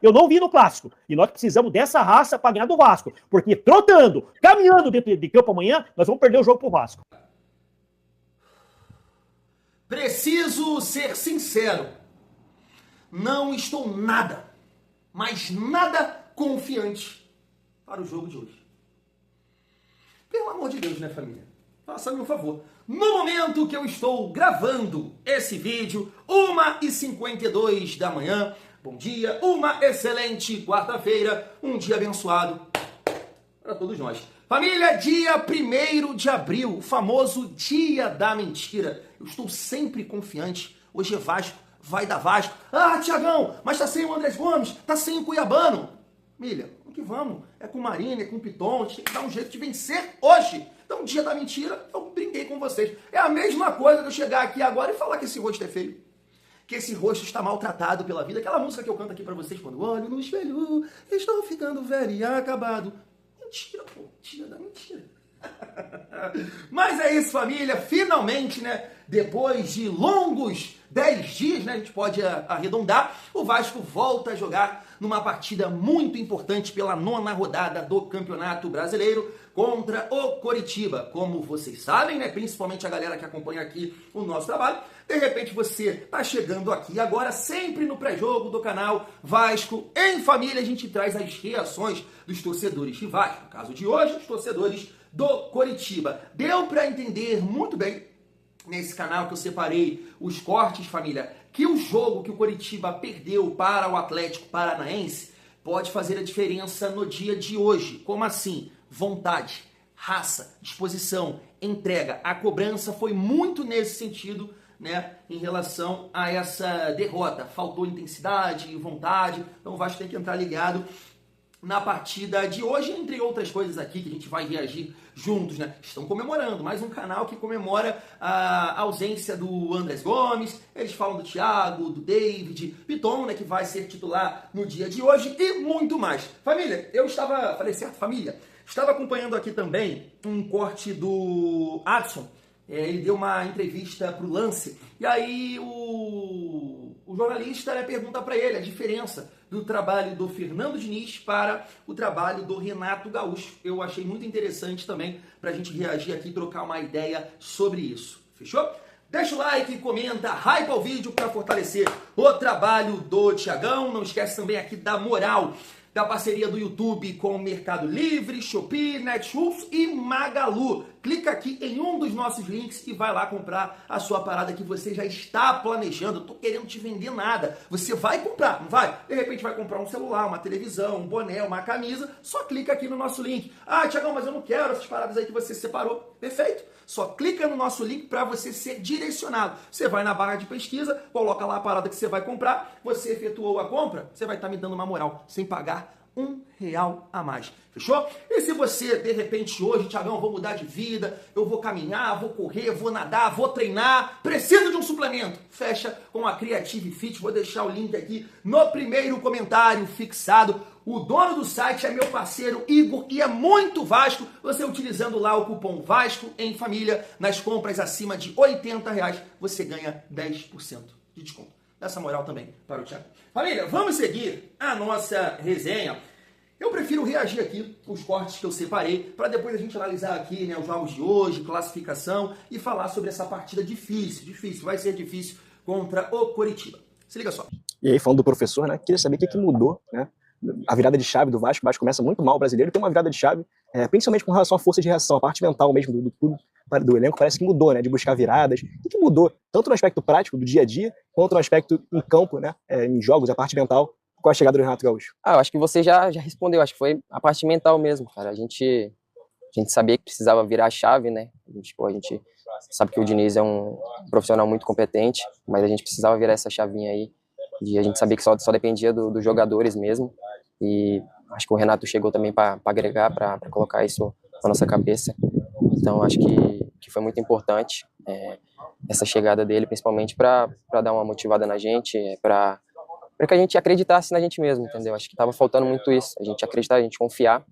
Eu não vi no Clássico. E nós precisamos dessa raça para ganhar do Vasco. Porque trotando, caminhando dentro de campo amanhã, nós vamos perder o jogo pro Vasco. Preciso ser sincero. Não estou nada, mas nada confiante para o jogo de hoje. Pelo amor de Deus, né, família? Faça-me um favor. No momento que eu estou gravando esse vídeo, 1h52 da manhã, bom dia, uma excelente quarta-feira, um dia abençoado para todos nós. Família, dia 1º de abril, o famoso dia da mentira. Eu estou sempre confiante. Hoje é Vasco, vai dar Vasco. Ah, Tiagão, mas tá sem o Andrés Gomes, tá sem o Cuiabano. Família, o que vamos? É com o Marinho, é com o Piton, a gente tem que dar um jeito de vencer hoje. Então, dia da mentira, eu brinquei com vocês. É a mesma coisa de eu chegar aqui agora e falar que esse rosto é feio. Que esse rosto está maltratado pela vida. Aquela música que eu canto aqui pra vocês quando olho no espelho, estou ficando velho e acabado. Mentira, pô. Dia da mentira. Mas é isso, família. Finalmente, né? Depois de longos 10 dias, né? A gente pode arredondar. O Vasco volta a jogar numa partida muito importante pela 9ª rodada do Campeonato Brasileiro contra o Coritiba. Como vocês sabem, né? Principalmente a galera que acompanha aqui o nosso trabalho. De repente você tá chegando aqui agora, sempre no pré-jogo do canal Vasco em Família. A gente traz as reações dos torcedores de Vasco. No caso de hoje, os torcedores do Coritiba. Deu para entender muito bem nesse canal que eu separei os cortes, família, que o jogo que o Coritiba perdeu para o Atlético Paranaense pode fazer a diferença no dia de hoje. Como assim? Vontade, raça, disposição, entrega. A cobrança foi muito nesse sentido, né, em relação a essa derrota. Faltou intensidade, vontade, então o Vasco tem que entrar ligado na partida de hoje, entre outras coisas aqui que a gente vai reagir juntos, né? Estão comemorando, mais um canal que comemora a ausência do Andrés Gomes, eles falam do Thiago, do David, Piton, né, que vai ser titular no dia de hoje e muito mais. Família, falei certo, família? Estava acompanhando aqui também um corte do Adson. Ele deu uma entrevista para o Lance, e aí o jornalista, né, pergunta para ele a diferença do trabalho do Fernando Diniz para o trabalho do Renato Gaúcho. Eu achei muito interessante também para a gente reagir aqui e trocar uma ideia sobre isso. Fechou? Deixa o like, comenta, hype ao vídeo para fortalecer o trabalho do Tiagão. Não esquece também aqui da moral da parceria do YouTube com o Mercado Livre, Shopee, Netshoes e Magalu. Clica aqui em um dos nossos links e vai lá comprar a sua parada que você já está planejando. Eu tô querendo te vender nada. Você vai comprar, não vai? De repente vai comprar um celular, uma televisão, um boné, uma camisa. Só clica aqui no nosso link. Ah, Tiagão, mas eu não quero essas paradas aí que você separou. Perfeito. Só clica no nosso link para você ser direcionado. Você vai na barra de pesquisa, coloca lá a parada que você vai comprar, você efetuou a compra, você vai estar me dando uma moral, sem pagar R$1 a mais. Fechou? E se você, de repente, hoje, Tiagão, eu vou mudar de vida, eu vou caminhar, vou correr, vou nadar, vou treinar, preciso de um suplemento, fecha com a Creative Fit, vou deixar o link aqui no primeiro comentário fixado. O dono do site é meu parceiro Igor e é muito Vasco. Você utilizando lá o cupom Vasco em Família, nas compras acima de R$80, você ganha 10% de desconto. Dessa moral também para o Thiago. Família, vamos seguir a nossa resenha. Eu prefiro reagir aqui os cortes que eu separei para depois a gente analisar aqui, né, os jogos de hoje, classificação e falar sobre essa partida difícil, vai ser difícil contra o Coritiba. Se liga só. E aí, falando do professor, né, queria saber o que mudou, né? A virada de chave do Vasco. O Vasco começa muito mal, o brasileiro tem uma virada de chave, principalmente com relação à força de reação, a parte mental mesmo do elenco parece que mudou, né, de buscar viradas. O que mudou, tanto no aspecto prático do dia a dia, quanto no aspecto em campo, né, em jogos, a parte mental, com a chegada do Renato Gaúcho? Eu acho que você já respondeu, acho que foi a parte mental mesmo, cara. A gente sabia que precisava virar a chave, né, a gente sabe que o Diniz é um profissional muito competente, mas a gente precisava virar essa chavinha aí, e a gente sabia que só dependia dos jogadores mesmo, e acho que o Renato chegou também para agregar, para colocar isso na nossa cabeça. Então acho que foi muito importante essa chegada dele, principalmente para dar uma motivada na gente, para que a gente acreditasse na gente mesmo, entendeu? Acho que estava faltando muito isso, a gente acreditar, a gente confiar,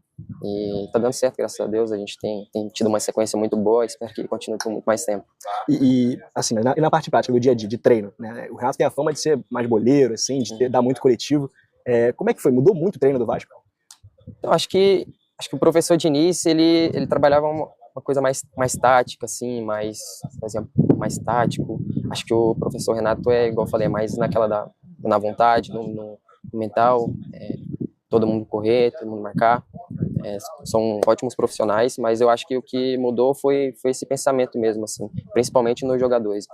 e tá dando certo, graças a Deus. A gente tem tido uma sequência muito boa, espero que continue por muito mais tempo. Assim, na parte prática do dia a dia, de treino, né? O Renato tem a fama de ser mais boleiro, assim, de dar muito coletivo. Como é que foi? Mudou muito o treino do Vasco? Eu acho que o professor Diniz, ele trabalhava uma coisa mais tática, assim, mais tático. Acho que o professor Renato igual eu falei, mais na vontade, no mental, todo mundo correr, todo mundo marcar. São ótimos profissionais, mas eu acho que o que mudou foi esse pensamento mesmo, assim, principalmente nos jogadores.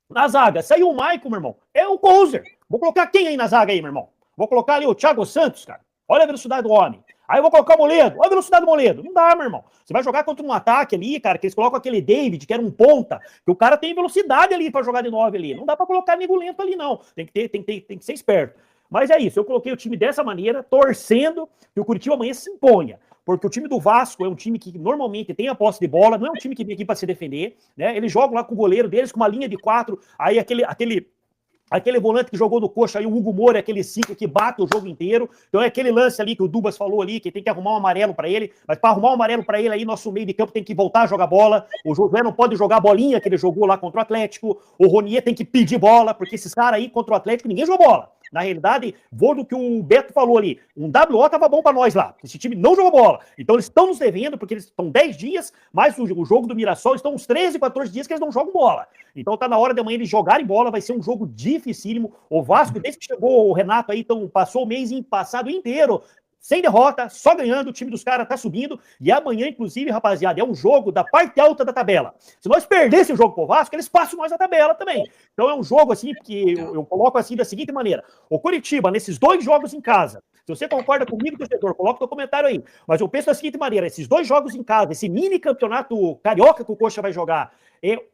Na zaga, saiu o Maicon, meu irmão. É o Couser. Vou colocar quem aí na zaga aí, meu irmão? Vou colocar ali o Thiago Santos, cara. Olha a velocidade do homem. Aí eu vou colocar o Moledo. Olha a velocidade do Moledo. Não dá, meu irmão. Você vai jogar contra um ataque ali, cara, que eles colocam aquele David, que era um ponta, que o cara tem velocidade ali pra jogar de 9 ali. Não dá pra colocar nego lento ali, não. Tem que ser esperto. Mas é isso. Eu coloquei o time dessa maneira, torcendo que o Curitiba amanhã se imponha. Porque o time do Vasco é um time que normalmente tem a posse de bola, não é um time que vem aqui para se defender, né? Eles jogam lá com o goleiro deles, com uma linha de 4, aí aquele volante que jogou do Coxa aí, o Hugo Moura, aquele 5 que bate o jogo inteiro. Então é aquele lance ali que o Dubas falou ali, que tem que arrumar um amarelo para ele. Mas para arrumar um amarelo para ele aí, nosso meio de campo tem que voltar a jogar bola. O Josué não pode jogar a bolinha que ele jogou lá contra o Atlético. O Ronier tem que pedir bola, porque esses caras aí contra o Atlético, ninguém jogou bola. Na realidade, vou do que o Beto falou ali. Um WO tava bom para nós lá. Esse time não jogou bola. Então eles estão nos devendo, porque eles estão 10 dias, mais o jogo do Mirassol, estão uns 13, 14 dias que eles não jogam bola. Então tá na hora de amanhã eles jogarem bola, vai ser um jogo dificílimo. O Vasco, desde que chegou o Renato aí, então passou o mês passado inteiro sem derrota, só ganhando, o time dos caras tá subindo, e amanhã, inclusive, rapaziada, é um jogo da parte alta da tabela. Se nós perdêssemos o jogo pro Vasco, eles passam nós na tabela também. Então é um jogo, assim, que eu coloco assim da seguinte maneira, o Curitiba, nesses 2 jogos em casa, se você concorda comigo, torcedor, coloca o teu comentário aí, mas eu penso da seguinte maneira, esses 2 jogos em casa, esse mini campeonato carioca que o Coxa vai jogar,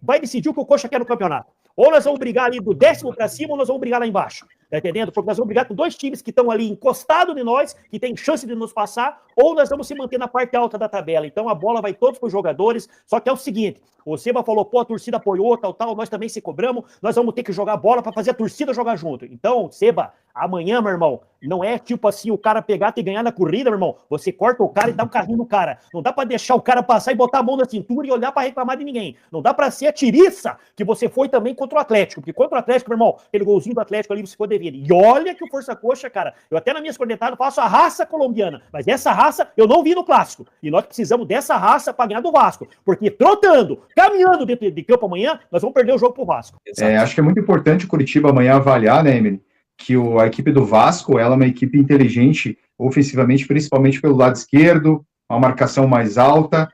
vai decidir o que o Coxa quer no campeonato. Ou nós vamos brigar ali do 10º para cima, ou nós vamos brigar lá embaixo. Tá entendendo? Porque nós vamos brigar com 2 times que estão ali encostados de nós, que tem chance de nos passar, ou nós vamos se manter na parte alta da tabela. Então a bola vai todos para os jogadores. Só que é o seguinte: o Seba falou, pô, a torcida apoiou, tal, nós também se cobramos, nós vamos ter que jogar bola para fazer a torcida jogar junto. Então, Seba, amanhã, meu irmão, não é tipo assim o cara pegar e ganhar na corrida, meu irmão. Você corta o cara e dá um carrinho no cara. Não dá para deixar o cara passar e botar a mão na cintura e olhar para reclamar de ninguém. Não dá para ser a tiriça que você foi também contra o Atlético. Porque contra o Atlético, meu irmão, aquele golzinho do Atlético ali, você foi devido. E olha que o Força Coxa, cara, eu até nas minhas cornetadas faço a raça colombiana, mas essa raça eu não vi no Clássico. E nós precisamos dessa raça para ganhar do Vasco. Porque trotando, caminhando dentro de campo amanhã, nós vamos perder o jogo pro Vasco. Acho que é muito importante o Curitiba amanhã avaliar, né, Emily, que a equipe do Vasco, ela é uma equipe inteligente ofensivamente, principalmente pelo lado esquerdo, uma marcação mais alta.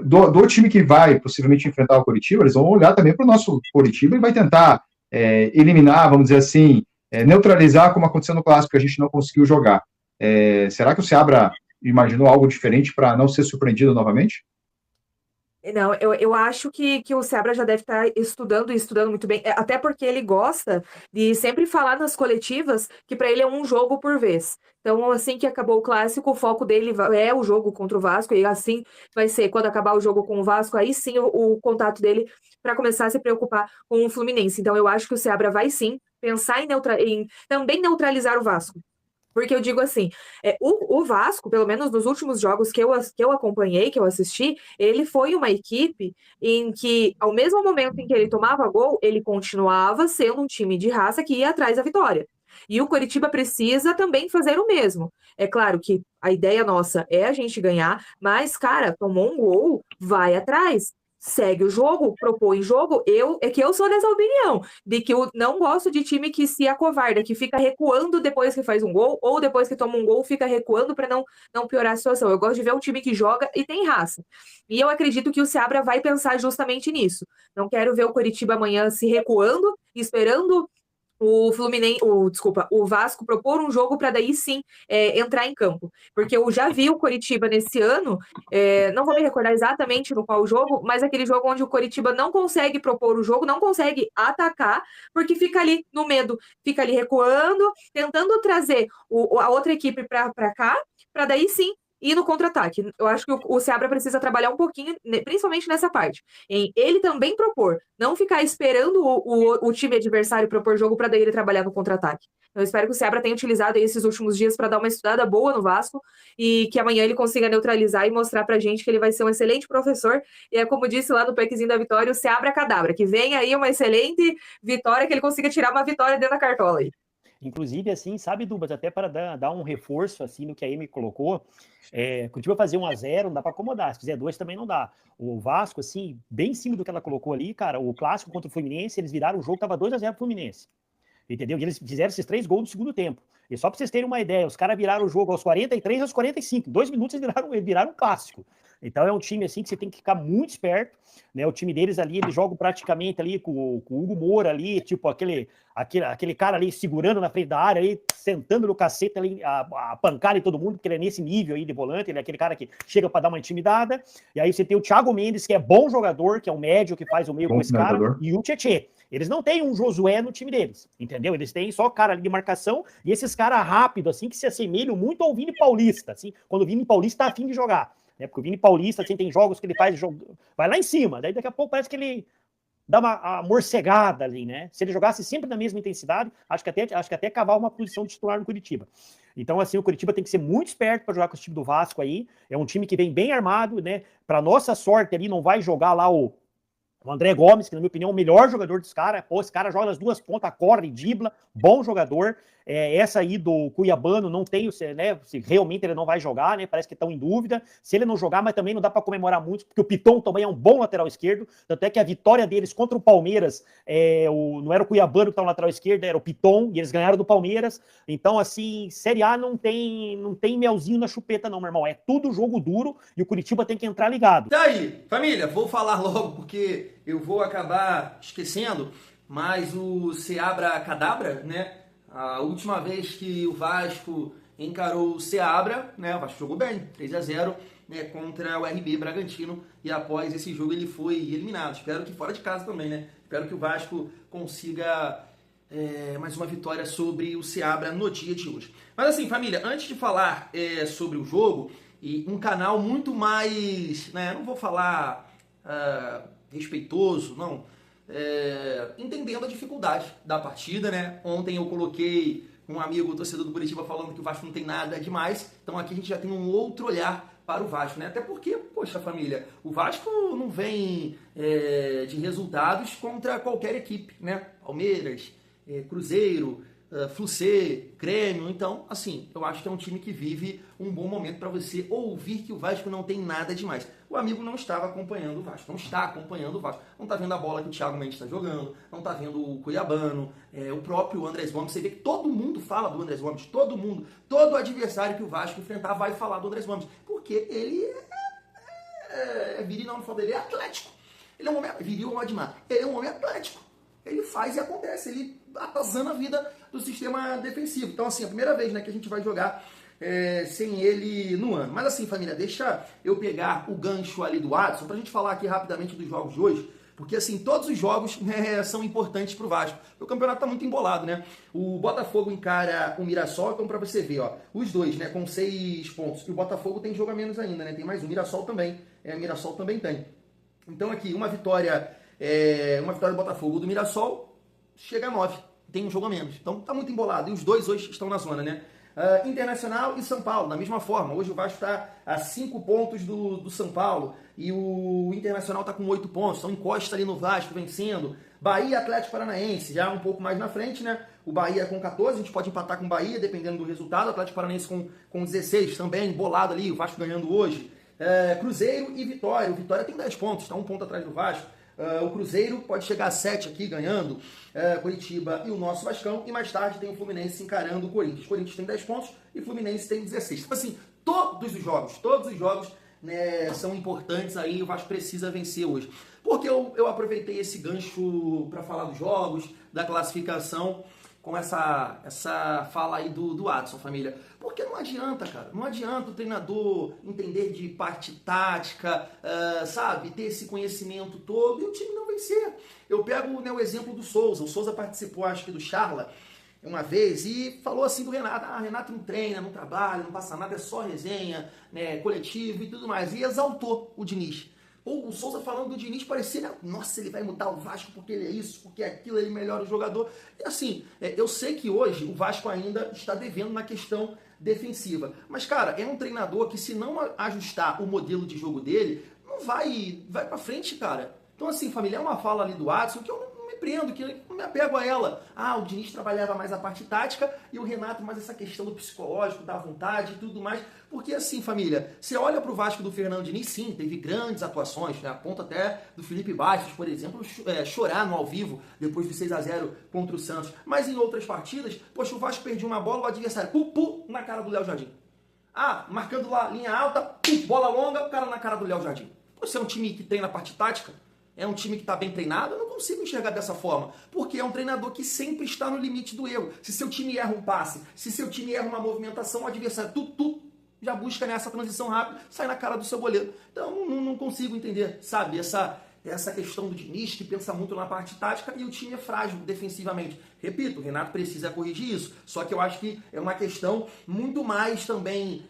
Do time que vai possivelmente enfrentar o Curitiba, eles vão olhar também para o nosso Curitiba e vai tentar eliminar, vamos dizer assim, neutralizar como aconteceu no Clássico, que a gente não conseguiu jogar. Será que o Seabra imaginou algo diferente para não ser surpreendido novamente? Não, eu acho que o Seabra já deve estar estudando muito bem, até porque ele gosta de sempre falar nas coletivas que para ele é um jogo por vez. Então, assim que acabou o Clássico, o foco dele é o jogo contra o Vasco, e assim vai ser quando acabar o jogo com o Vasco, aí sim o contato dele para começar a se preocupar com o Fluminense. Então, eu acho que o Seabra vai sim pensar em também neutralizar o Vasco. Porque eu digo assim, o Vasco, pelo menos nos últimos jogos que eu acompanhei, que eu assisti, ele foi uma equipe em que, ao mesmo momento em que ele tomava gol, ele continuava sendo um time de raça que ia atrás da vitória. E o Coritiba precisa também fazer o mesmo. É claro que a ideia nossa é a gente ganhar, mas, cara, tomou um gol, vai atrás. Segue o jogo, propõe jogo. Eu sou dessa opinião, de que eu não gosto de time que se acovarda, que fica recuando depois que faz um gol, ou depois que toma um gol, fica recuando para não piorar a situação. Eu gosto de ver um time que joga e tem raça. E eu acredito que o Seabra vai pensar justamente nisso. Não quero ver o Coritiba amanhã se recuando, esperando o Vasco propor um jogo para daí sim entrar em campo. Porque eu já vi o Coritiba nesse ano, não vou me recordar exatamente no qual jogo, mas aquele jogo onde o Coritiba não consegue propor o jogo, não consegue atacar, porque fica ali no medo, fica ali recuando, tentando trazer a outra equipe para cá, para daí sim ir no contra-ataque. Eu acho que o Seabra precisa trabalhar um pouquinho, principalmente nessa parte, em ele também propor, não ficar esperando o time adversário propor jogo para daí ele trabalhar no contra-ataque. Eu espero que o Seabra tenha utilizado esses últimos dias para dar uma estudada boa no Vasco e que amanhã ele consiga neutralizar e mostrar pra gente que ele vai ser um excelente professor. E é como disse lá no packzinho da vitória, o Seabra cadabra, que venha aí uma excelente vitória, que ele consiga tirar uma vitória dentro da cartola aí. Inclusive, assim, sabe, Dubas, até para dar um reforço, assim, no que a Amy colocou, Curitiba fazer 1-0, não dá para acomodar, se fizer 2 também não dá. O Vasco, assim, bem em cima do que ela colocou ali, cara, o clássico contra o Fluminense, eles viraram o jogo, tava 2-0 pro Fluminense, entendeu? E eles fizeram esses 3 gols no segundo tempo. E só para vocês terem uma ideia, os caras viraram o jogo aos 43 e aos 45, em 2 minutos eles viraram um clássico. Então é um time assim que você tem que ficar muito esperto, né? O time deles ali, eles jogam praticamente ali com o Hugo Moura ali, tipo aquele cara ali segurando na frente da área, ali, sentando no cacete ali, a pancada em todo mundo, porque ele é nesse nível aí de volante, ele é aquele cara que chega para dar uma intimidada. E aí você tem o Thiago Mendes, que é bom jogador, que é o médio que faz o meio com esse cara, e o Tietê. Eles não têm um Josué no time deles, entendeu? Eles têm só cara ali de marcação e esses caras rápidos, assim, que se assemelham muito ao Vini Paulista, assim, quando o Vini Paulista tá afim de jogar. Porque o Vini Paulista, assim, tem jogos que ele faz, vai lá em cima, daí daqui a pouco parece que ele dá uma morcegada ali, né? Se ele jogasse sempre na mesma intensidade, acho que até cavar uma posição de titular no Curitiba. Então, assim, o Curitiba tem que ser muito esperto para jogar com esse time do Vasco aí. É um time que vem bem armado, né? Para nossa sorte ali, não vai jogar lá o André Gomes, que na minha opinião é o melhor jogador desse cara. Pô, esse cara joga nas duas pontas, corre, dribla, bom jogador. Essa aí do Cuiabano, não tenho, né, se realmente ele não vai jogar, né? Parece que estão em dúvida. Se ele não jogar, mas também não dá para comemorar muito, porque o Piton também é um bom lateral esquerdo. Tanto é que a vitória deles contra o Palmeiras, não era o Cuiabano que estava no lateral esquerdo, era o Piton, e eles ganharam do Palmeiras. Então, assim, Série A não tem melzinho na chupeta, não, meu irmão. É tudo jogo duro e o Curitiba tem que entrar ligado. Tá aí, família, vou falar logo porque eu vou acabar esquecendo, mas o Seabra Cadabra, né? A última vez que o Vasco encarou o Seabra, né? O Vasco jogou bem, 3-0, né? Contra o RB Bragantino, e após esse jogo ele foi eliminado. Espero que fora de casa também, né? Espero que o Vasco consiga mais uma vitória sobre o Seabra no dia de hoje. Mas assim, família, antes de falar sobre o jogo, e um canal muito mais, né? Não vou falar respeitoso, não. Entendendo a dificuldade da partida, né? Ontem eu coloquei um amigo torcedor do Curitiba falando que o Vasco não tem nada demais, então aqui a gente já tem um outro olhar para o Vasco, né? Até porque, poxa família, o Vasco não vem de resultados contra qualquer equipe, né? Palmeiras, Cruzeiro, Flucê, Grêmio, então, assim, eu acho que é um time que vive um bom momento para você ouvir que o Vasco não tem nada demais. O amigo não estava acompanhando o Vasco, não está acompanhando o Vasco, não está vendo a bola que o Thiago Mendes está jogando, não está vendo o Cuiabano, o próprio Andrés Gomes. Você vê que todo mundo fala do Andrés Gomes, todo mundo, todo adversário que o Vasco enfrentar vai falar do Andrés Gomes, porque ele viril, não fala dele, é atlético. Ele é um homem viril, ou Admar, ele é um homem atlético. Ele faz e acontece, ele atazana a vida do sistema defensivo. Então, assim, é a primeira vez, né, que a gente vai jogar sem ele no ano. Mas assim, família, deixa eu pegar o gancho ali do Adson pra gente falar aqui rapidamente dos jogos de hoje, porque assim, todos os jogos são importantes pro Vasco. O campeonato tá muito embolado, né? O Botafogo encara o Mirassol, então pra você ver, ó, os dois, né, com 6 pontos. E o Botafogo tem jogo a menos ainda, né? Tem mais um, o Mirassol também. O Mirassol também tem. Então aqui, uma vitória do Botafogo, do Mirassol, chega a 9. Tem um jogo a menos. Então tá muito embolado. E os dois hoje estão na zona, né? Internacional e São Paulo, da mesma forma. Hoje o Vasco está a 5 pontos do São Paulo e o Internacional está com 8 pontos. Então encosta ali no Vasco, vencendo. Bahia e Atlético Paranaense, já um pouco mais na frente, né? O Bahia com 14, a gente pode empatar com o Bahia, dependendo do resultado. O Atlético Paranaense com 16, também bolado ali, o Vasco ganhando hoje. Cruzeiro e Vitória. O Vitória tem 10 pontos, está um ponto atrás do Vasco. O Cruzeiro pode chegar a 7 aqui, ganhando Curitiba e o nosso Vascão. E mais tarde tem o Fluminense encarando o Corinthians. O Corinthians tem 10 pontos e o Fluminense tem 16. Então, assim, todos os jogos, né, são importantes aí. O Vasco precisa vencer hoje. Porque eu aproveitei esse gancho para falar dos jogos, da classificação, com essa fala aí do Adson, família. Porque não adianta, cara. Não adianta o treinador entender de parte tática, sabe? Ter esse conhecimento todo e o time não vencer. Eu pego, né, o exemplo do Souza. O Souza participou, acho que, do Charla uma vez e falou assim do Renato. Renato não treina, não trabalha, não passa nada, é só resenha, né, coletivo e tudo mais. E exaltou o Diniz. O Souza falando do Diniz parecia, né? Nossa, ele vai mudar o Vasco porque ele é isso, porque é aquilo, ele melhora o jogador. E assim, eu sei que hoje o Vasco ainda está devendo na questão defensiva. Mas, cara, é um treinador que se não ajustar o modelo de jogo dele, não vai pra frente, cara. Então, assim, família, é uma fala ali do Adson que eu não me prendo, que eu não me apego a ela. Ah, o Diniz trabalhava mais a parte tática e o Renato mais essa questão do psicológico, da vontade e tudo mais. Porque assim, família, você olha pro Vasco do Fernando Diniz, sim, teve grandes atuações, né? A ponto até do Felipe Bastos, por exemplo, chorar no ao vivo depois do 6-0 contra o Santos. Mas em outras partidas, poxa, o Vasco perdia uma bola, o adversário, na cara do Léo Jardim. Ah, marcando lá, linha alta, bola longa, o cara na cara do Léo Jardim. Você é um time que treina a parte tática? É um time que está bem treinado? Eu não consigo enxergar dessa forma. Porque é um treinador que sempre está no limite do erro. Se seu time erra um passe, se seu time erra uma movimentação, o adversário já busca nessa transição rápida, sai na cara do seu goleiro. Então não consigo entender, sabe, essa questão do Diniz, que pensa muito na parte tática e o time é frágil defensivamente. Repito, o Renato precisa corrigir isso. Só que eu acho que é uma questão muito mais também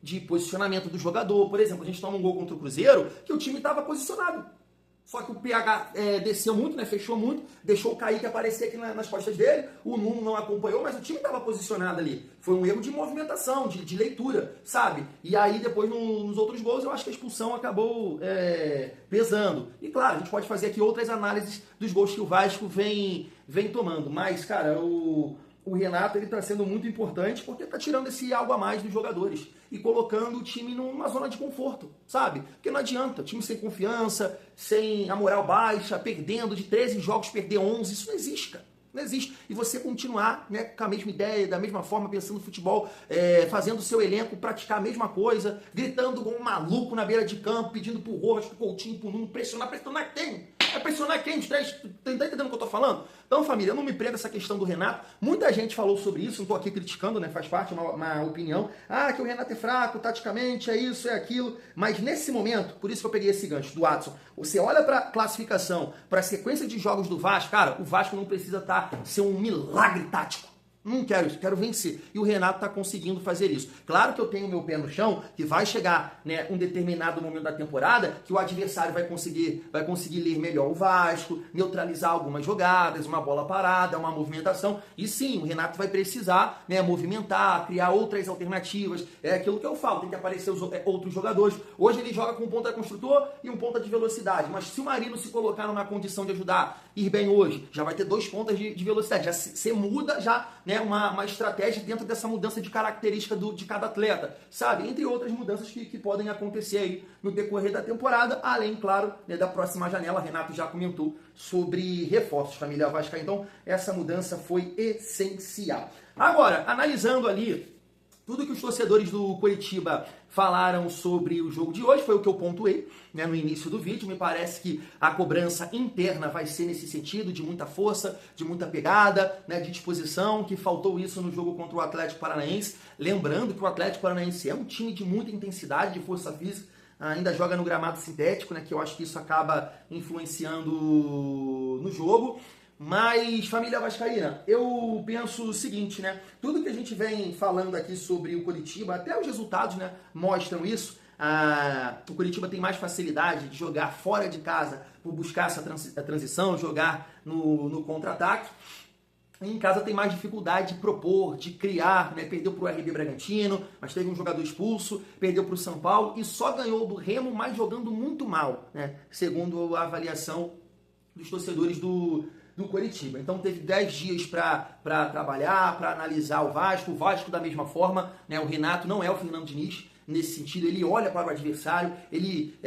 de posicionamento do jogador. Por exemplo, a gente toma um gol contra o Cruzeiro que o time estava posicionado. Só que o PH desceu muito, né? Fechou muito, deixou o Kaique aparecer aqui nas costas dele, o Nuno não acompanhou, mas o time estava posicionado ali. Foi um erro de movimentação, de leitura, sabe? E aí depois nos outros gols eu acho que a expulsão acabou pesando. E claro, a gente pode fazer aqui outras análises dos gols que o Vasco vem tomando. Mas, cara, o Renato ele está sendo muito importante porque está tirando esse algo a mais dos jogadores e colocando o time numa zona de conforto, sabe? Porque não adianta, time sem confiança, sem a moral baixa, perdendo de 13 jogos, perder 11, isso não existe, cara. Não existe. E você continuar, né, com a mesma ideia, da mesma forma, pensando no futebol, fazendo o seu elenco praticar a mesma coisa, gritando como um maluco na beira de campo, pedindo pro Rojas, pro Coutinho, pro Nuno, pressionar quem? É pressionar quem? Tá entendendo o que eu tô falando? Então, família, eu não me prendo essa questão do Renato. Muita gente falou sobre isso, não tô aqui criticando, né? Faz parte, uma opinião. Ah, que o Renato é fraco, taticamente, é isso, é aquilo. Mas nesse momento, por isso que eu peguei esse gancho do Watson, você olha pra classificação, pra sequência de jogos do Vasco, cara, o Vasco não precisa ser um milagre tático. Não quero isso, quero vencer. E o Renato está conseguindo fazer isso. Claro que eu tenho meu pé no chão, que vai chegar, né, um determinado momento da temporada que o adversário vai conseguir ler melhor o Vasco, neutralizar algumas jogadas, uma bola parada, uma movimentação. E sim, o Renato vai precisar, né, movimentar, criar outras alternativas. É aquilo que eu falo, tem que aparecer outros jogadores. Hoje ele joga com um ponta construtor e um ponta de velocidade. Mas se o Marino se colocar numa condição de ajudar, ir bem hoje, já vai ter 2 pontas de velocidade. Já você muda já, né, uma estratégia dentro dessa mudança de característica de cada atleta, sabe? Entre outras mudanças que podem acontecer aí no decorrer da temporada, além, claro, né, da próxima janela. Renato já comentou sobre reforços, família Vasca. Então, essa mudança foi essencial. Agora, analisando ali tudo que os torcedores do Coritiba falaram sobre o jogo de hoje, foi o que eu pontuei, né, no início do vídeo. Me parece que a cobrança interna vai ser nesse sentido, de muita força, de muita pegada, né, de disposição, que faltou isso no jogo contra o Atlético Paranaense. Lembrando que o Atlético Paranaense é um time de muita intensidade, de força física, ainda joga no gramado sintético, né, que eu acho que isso acaba influenciando no jogo. Mas, família vascaína, eu penso o seguinte, né? Tudo que a gente vem falando aqui sobre o Coritiba, até os resultados, né, mostram isso. O Coritiba tem mais facilidade de jogar fora de casa, por buscar essa transição, jogar no contra-ataque. Em casa tem mais dificuldade de propor, de criar, né? Perdeu para o RB Bragantino, mas teve um jogador expulso, perdeu para o São Paulo e só ganhou do Remo, mas jogando muito mal, né? Segundo a avaliação dos torcedores do Coritiba. Então teve 10 dias para trabalhar, para analisar o Vasco da mesma forma, né? O Renato não é o Fernando Diniz nesse sentido, ele olha para o adversário, ele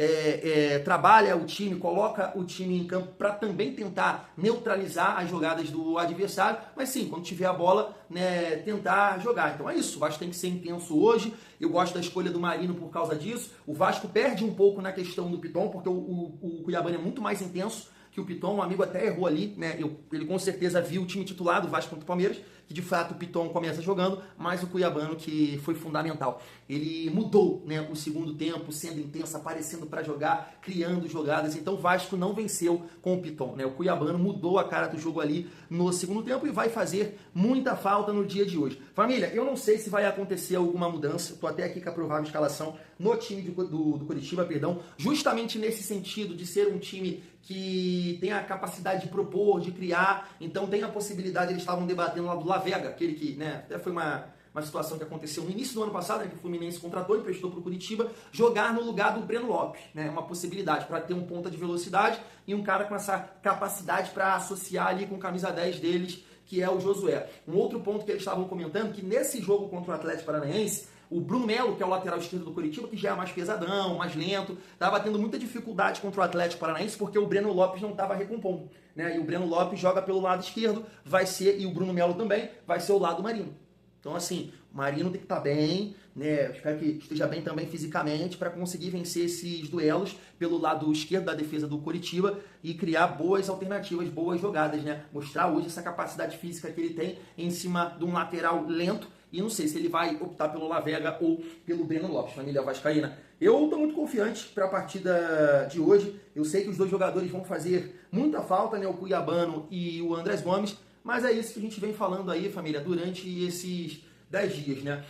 trabalha o time, coloca o time em campo para também tentar neutralizar as jogadas do adversário, mas sim, quando tiver a bola, né, tentar jogar. Então é isso, o Vasco tem que ser intenso hoje. Eu gosto da escolha do Marino por causa disso. O Vasco perde um pouco na questão do Piton, porque o Cuiabano é muito mais intenso que o Piton. Um amigo até errou ali, né? Ele com certeza viu o time titular do Vasco contra o Palmeiras, que de fato o Piton começa jogando, mas o Cuiabano que foi fundamental. Ele mudou, né, o segundo tempo, sendo intenso, aparecendo para jogar, criando jogadas. Então o Vasco não venceu com o Piton, né? O Cuiabano mudou a cara do jogo ali no segundo tempo e vai fazer muita falta no dia de hoje. Família, eu não sei se vai acontecer alguma mudança, estou até aqui com a provável escalação no time do Coritiba, perdão, justamente nesse sentido de ser um time que tem a capacidade de propor, de criar. Então tem a possibilidade, eles estavam debatendo lá do La Vega, aquele que, né, até foi uma uma situação que aconteceu no início do ano passado, né, que o Fluminense contratou, emprestou para o Curitiba, jogar no lugar do Breno Lopes, né, uma possibilidade para ter um ponta de velocidade e um cara com essa capacidade para associar ali com o camisa 10 deles, que é o Josué. Um outro ponto que eles estavam comentando, que nesse jogo contra o Atlético Paranaense, o Bruno Melo, que é o lateral esquerdo do Curitiba, que já é mais pesadão, mais lento, estava tendo muita dificuldade contra o Atlético Paranaense porque o Breno Lopes não estava recompondo, né? E o Breno Lopes joga pelo lado esquerdo, vai ser, e o Bruno Melo também, vai ser o lado Marino. Então, assim, o Marino tem que estar bem, né? Espero que esteja bem também fisicamente para conseguir vencer esses duelos pelo lado esquerdo da defesa do Curitiba e criar boas alternativas, boas jogadas, né? Mostrar hoje essa capacidade física que ele tem em cima de um lateral lento. E não sei se ele vai optar pelo Lavega ou pelo Breno Lopes, família vascaína. Eu estou muito confiante para a partida de hoje. Eu sei que os dois jogadores vão fazer muita falta, né? O Cuiabano e o Andrés Gomes. Mas é isso que a gente vem falando aí, família, durante esses 10 dias, né?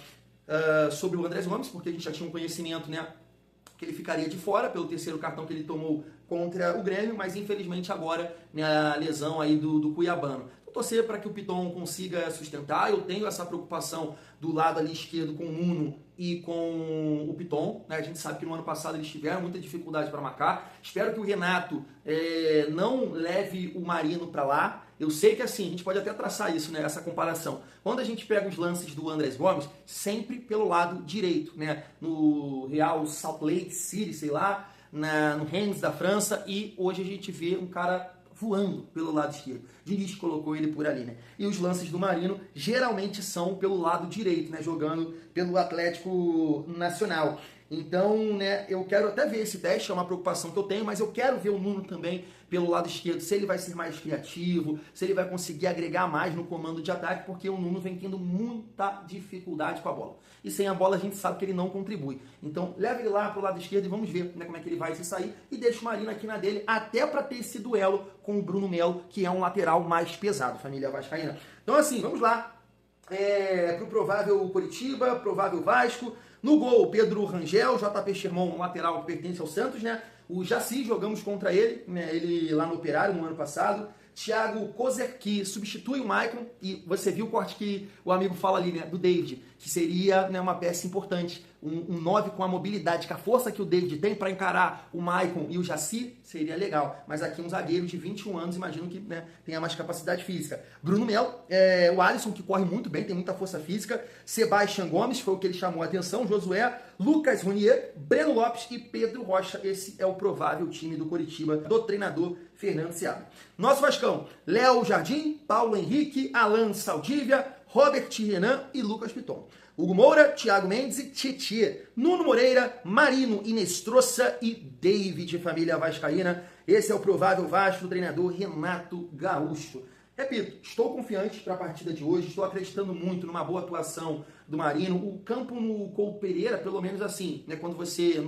Sobre o Andrés Gomes, porque a gente já tinha um conhecimento, né? Que ele ficaria de fora pelo terceiro cartão que ele tomou contra o Grêmio, mas infelizmente agora, né, a lesão aí do Cuiabano. Torcer para que o Piton consiga sustentar. Eu tenho essa preocupação do lado ali esquerdo com o Nuno e com o Piton, né? A gente sabe que no ano passado eles tiveram muita dificuldade para marcar. Espero que o Renato não leve o Marino para lá. Eu sei que assim, a gente pode até traçar isso, né, essa comparação. Quando a gente pega os lances do Andrés Gomes, sempre pelo lado direito, né? No Real Salt Lake City, sei lá, no Rennes da França, e hoje a gente vê um cara voando pelo lado esquerdo. Diniz colocou ele por ali, né? E os lances do Marino geralmente são pelo lado direito, né? Jogando pelo Atlético Nacional. Então, né, eu quero até ver esse teste, é uma preocupação que eu tenho, mas eu quero ver o Nuno também pelo lado esquerdo, se ele vai ser mais criativo, se ele vai conseguir agregar mais no comando de ataque, porque o Nuno vem tendo muita dificuldade com a bola. E sem a bola a gente sabe que ele não contribui. Então, leve ele lá pro lado esquerdo e vamos ver, né, como é que ele vai se sair, e deixa o Marino aqui na dele, até para ter esse duelo com o Bruno Melo, que é um lateral mais pesado, família vascaína. Então, assim, vamos lá pro provável Curitiba, provável Vasco. No gol, Pedro Rangel, JP Sherman, um lateral que pertence ao Santos, né? O Jaci, jogamos contra ele, né? Ele lá no Operário no ano passado. Thiago Kozer, que substitui o Maicon, e você viu o corte que o amigo fala ali, né, do David, que seria, né, uma peça importante, um 9 com a mobilidade, com a força que o David tem para encarar o Maicon e o Jaci, seria legal. Mas aqui um zagueiro de 21 anos, imagino que, né, tenha mais capacidade física. Bruno Melo, o Alisson, que corre muito bem, tem muita força física. Sebastião Gomes, foi o que ele chamou a atenção. Josué, Lucas Ronier, Breno Lopes e Pedro Rocha. Esse é o provável time do Curitiba, do treinador Fernando Seabra. Nosso Vascão, Léo Jardim, Paulo Henrique, Alan Saldívia, Robert Renan e Lucas Piton. Hugo Moura, Thiago Mendes e Tietê. Nuno Moreira, Marino Inestrosa e David, família vascaína. Esse é o provável Vasco do treinador Renato Gaúcho. Repito, estou confiante para a partida de hoje, estou acreditando muito numa boa atuação do Marino. O campo no Couto Pereira, pelo menos assim, né, quando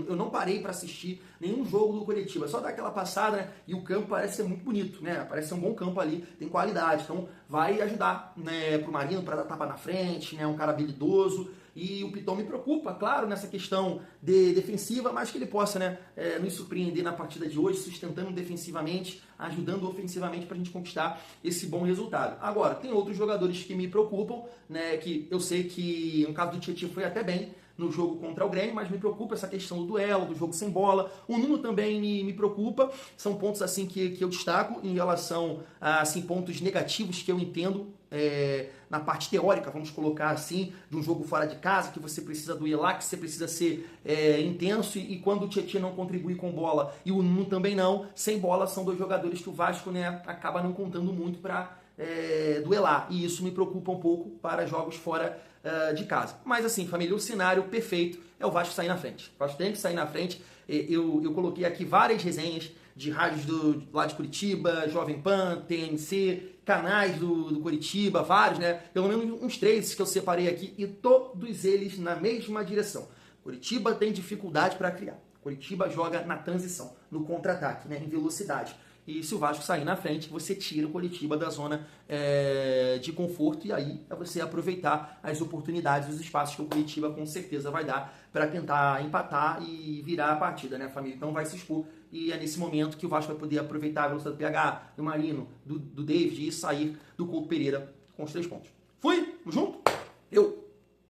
eu não parei para assistir nenhum jogo do Curitiba, só dar aquela passada, né, e o campo parece ser muito bonito, né, parece ser um bom campo ali, tem qualidade, então vai ajudar, né, pro Marino para dar tapa na frente, né, um cara habilidoso. E o Piton me preocupa, claro, nessa questão defensiva, mas que ele possa, né, nos surpreender na partida de hoje, sustentando defensivamente, ajudando ofensivamente para a gente conquistar esse bom resultado. Agora, tem outros jogadores que me preocupam, né, que eu sei que no caso do Tietchan foi até bem no jogo contra o Grêmio, mas me preocupa essa questão do duelo, do jogo sem bola. O Nuno também me preocupa. São pontos assim que eu destaco em relação a assim, pontos negativos que eu entendo na parte teórica, vamos colocar assim, de um jogo fora de casa, que você precisa duelar, que você precisa ser intenso, e quando o Tietchan não contribui com bola e o Nuno também não, sem bola são dois jogadores que o Vasco, né, acaba não contando muito para duelar, e isso me preocupa um pouco para jogos fora de casa. Mas assim, família, o cenário perfeito é o Vasco sair na frente. O Vasco tem que sair na frente. Eu coloquei aqui várias resenhas de rádios lá de Curitiba, Jovem Pan, TNC, canais do Curitiba, vários, né? Pelo menos uns 3 que eu separei aqui, e todos eles na mesma direção. Curitiba tem dificuldade para criar. Curitiba joga na transição, no contra-ataque, né? Em velocidade. E se o Vasco sair na frente, você tira o Curitiba da zona de conforto, e aí é você aproveitar as oportunidades, os espaços que o Curitiba com certeza vai dar para tentar empatar e virar a partida, né, família? Então vai se expor, e é nesse momento que o Vasco vai poder aproveitar a velocidade do PH, do Marino, do David, e sair do Couto Pereira com os 3 pontos. Fui, junto, eu!